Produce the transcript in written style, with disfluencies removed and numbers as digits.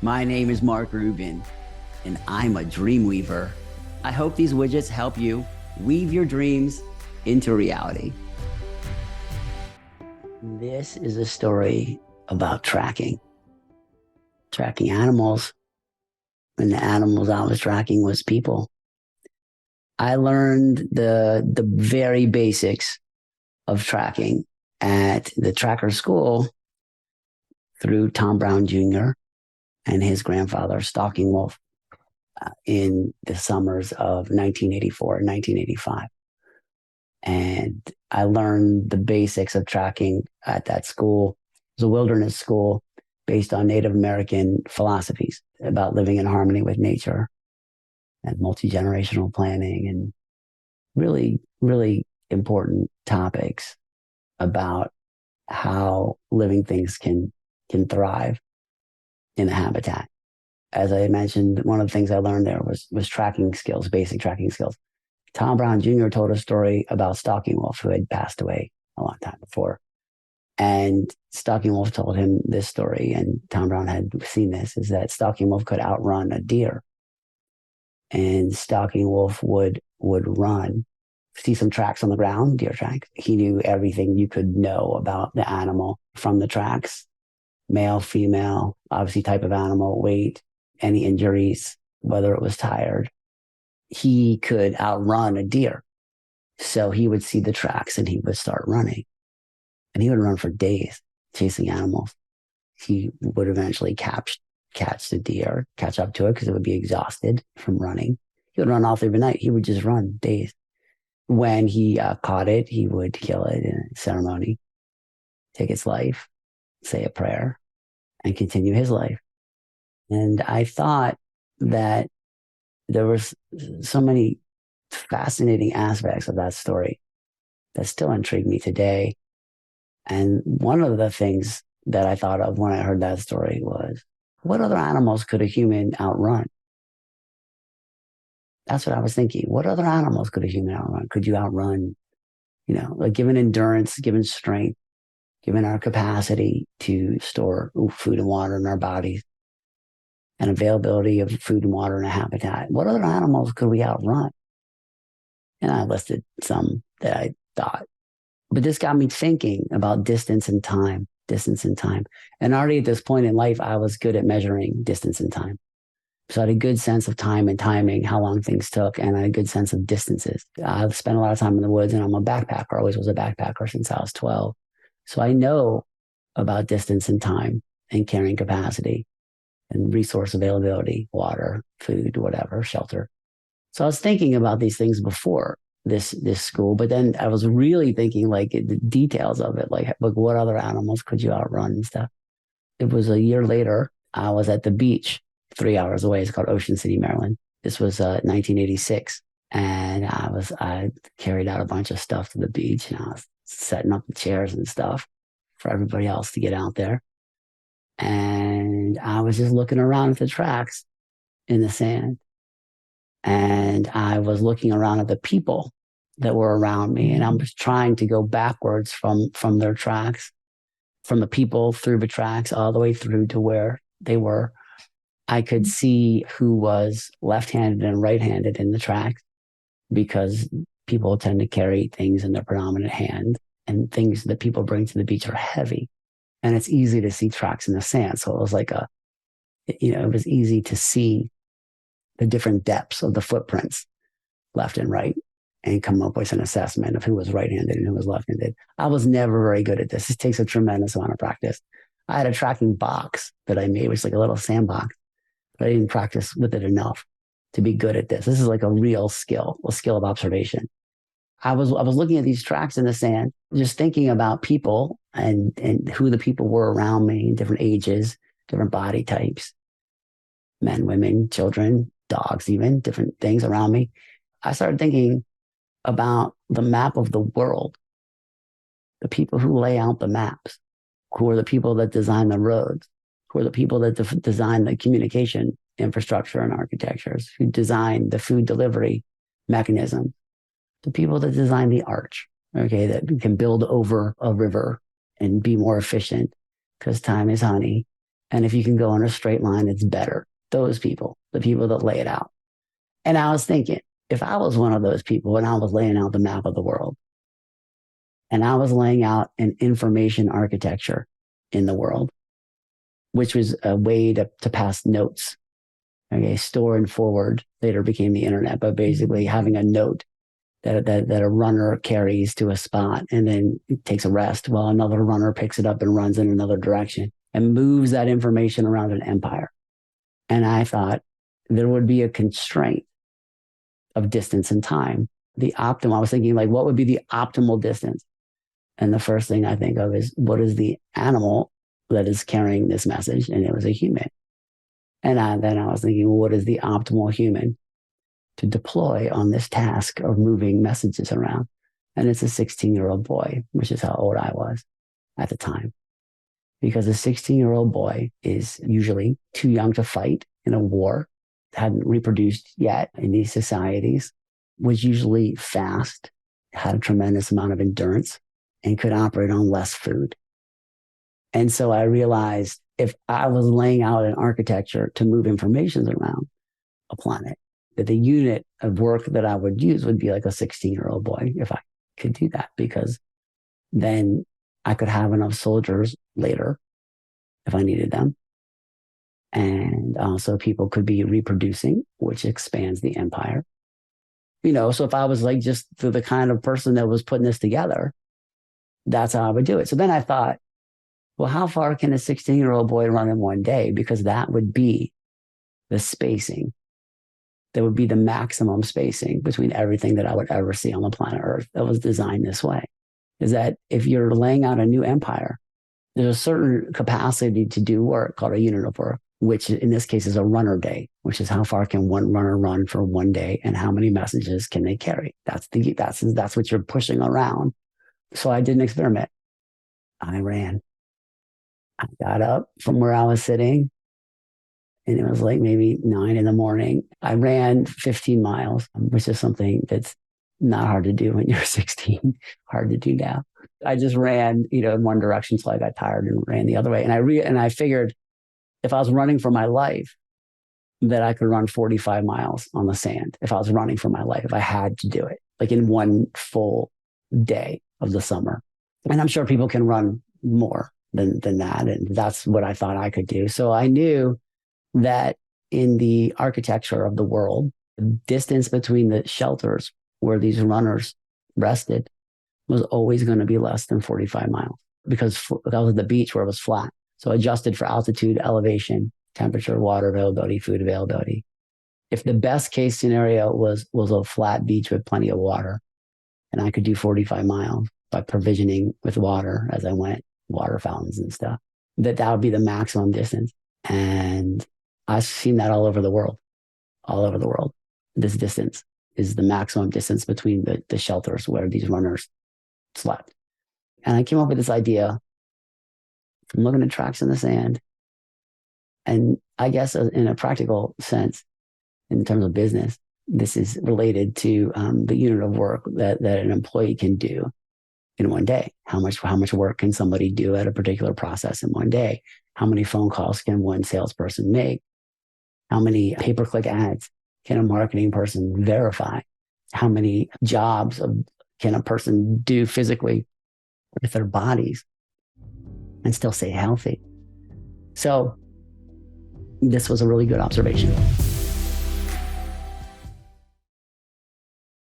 My name is Mark Rubin, and I'm a dream weaver. I hope these widgets help you weave your dreams into reality. This is a story about tracking animals, and the animals I was tracking was people. I learned the very basics of tracking at the tracker school through Tom Brown Jr. and his grandfather, Stalking Wolf, in the summers of 1984 and 1985. And I learned the basics of tracking at that school. It was a wilderness school based on Native American philosophies about living in harmony with nature and multi-generational planning and really, really important topics about how living things can thrive in a habitat. As I mentioned, one of the things I learned there was tracking skills, basic tracking skills. Tom Brown Jr. told a story about Stalking Wolf, who had passed away a long time before. And Stalking Wolf told him this story, and Tom Brown had seen this, is that Stalking Wolf could outrun a deer. And Stalking Wolf would run, see some tracks on the ground, deer tracks. He knew everything you could know about the animal from the tracks, male, female, obviously type of animal, weight, any injuries, whether it was tired. He could outrun a deer. So he would see the tracks and he would start running. And he would run for days chasing animals. He would eventually catch the deer, catch up to it because it would be exhausted from running. He would run all through the night. He would just run days. When he caught it, he would kill it in a ceremony, take its life, say a prayer, and continue his life. And I thought that there was so many fascinating aspects of that story that still intrigue me today. And one of the things that I thought of when I heard that story was, what other animals could a human outrun? That's what I was thinking. What other animals could a human outrun? Could you outrun, like given endurance, given strength, given our capacity to store food and water in our bodies and availability of food and water in a habitat, what other animals could we outrun? And I listed some that I thought. But this got me thinking about distance and time. And already at this point in life, I was good at measuring distance and time. So I had a good sense of time and timing, how long things took, and I had a good sense of distances. I've spent a lot of time in the woods, and I'm a backpacker. I always was a backpacker since I was 12. So I know about distance and time and carrying capacity and resource availability, water, food, whatever, shelter. So I was thinking about these things before this school, but then I was really thinking like the details of it, like what other animals could you outrun and stuff. It was a year later. I was at the beach 3 hours away. It's called Ocean City, Maryland. This was 1986. And I carried out a bunch of stuff to the beach, and I was setting up the chairs and stuff for everybody else to get out there. And I was just looking around at the tracks in the sand. And I was looking around at the people that were around me, and I was trying to go backwards from their tracks, from the people through the tracks all the way through to where they were. I could see who was left-handed and right-handed in the tracks because people tend to carry things in their predominant hand, and things that people bring to the beach are heavy, and it's easy to see tracks in the sand. So it was like it was easy to see the different depths of the footprints left and right and come up with an assessment of who was right-handed and who was left-handed. I was never very good at this. It takes a tremendous amount of practice. I had a tracking box that I made, which was like a little sandbox, but I didn't practice with it enough to be good at this. This is like a real skill, a skill of observation. I was looking at these tracks in the sand, just thinking about people and who the people were around me, different ages, different body types, men, women, children, dogs, even different things around me. I started thinking about the map of the world, the people who lay out the maps, who are the people that design the roads, who are the people that design the communication infrastructure and architectures, who design the food delivery mechanism, the people that design the arch, okay, that can build over a river and be more efficient because time is honey And if you can go in a straight line, it's better. Those people, the people that lay it out. And I was thinking, if I was one of those people and I was laying out the map of the world and I was laying out an information architecture in the world, which was a way to pass notes. Okay, store and forward later became the internet, but basically having a note that a runner carries to a spot and then takes a rest while another runner picks it up and runs in another direction and moves that information around an empire. And I thought there would be a constraint of distance and time. I was thinking, like, what would be the optimal distance? And the first thing I think of is, what is the animal that is carrying this message? And it was a human. And then I was thinking, well, what is the optimal human to deploy on this task of moving messages around? And it's a 16-year-old boy, which is how old I was at the time. Because a 16-year-old boy is usually too young to fight in a war, hadn't reproduced yet in these societies, was usually fast, had a tremendous amount of endurance, and could operate on less food. And so I realized if I was laying out an architecture to move information around a planet, that the unit of work that I would use would be like a 16-year-old boy, if I could do that, because then I could have enough soldiers later if I needed them. And also people could be reproducing, which expands the empire. So if I was like just the kind of person that was putting this together, that's how I would do it. So then I thought, well, how far can a 16-year-old boy run in one day? Because that would be the spacing. There would be the maximum spacing between everything that I would ever see on the planet Earth that was designed this way. Is that if you're laying out a new empire, there's a certain capacity to do work called a unit of work, which in this case is a runner day, which is how far can one runner run for one day and how many messages can they carry? That's what you're pushing around. So I did an experiment. I ran. I got up from where I was sitting, and it was like maybe 9 a.m. I ran 15 miles, which is something that's not hard to do when you're 16, hard to do now. I just ran, in one direction till I got tired and ran the other way. And I figured if I was running for my life, that I could run 45 miles on the sand. If I was running for my life, if I had to do it, like in one full day of the summer. And I'm sure people can run more than that. And that's what I thought I could do. So I knew that in the architecture of the world, the distance between the shelters where these runners rested was always going to be less than 45 miles because that was the beach where it was flat. So adjusted for altitude, elevation, temperature, water availability, food availability. If the best case scenario was a flat beach with plenty of water, and I could do 45 miles by provisioning with water as I went, water fountains and stuff, that would be the maximum distance. And I've seen that all over the world. This distance is the maximum distance between the shelters where these runners slept. And I came up with this idea from looking at tracks in the sand. And I guess in a practical sense, in terms of business, this is related to the unit of work that an employee can do in one day. How much work can somebody do at a particular process in one day? How many phone calls can one salesperson make? How many pay-per-click ads can a marketing person verify? How many jobs can a person do physically with their bodies and still stay healthy? So this was a really good observation.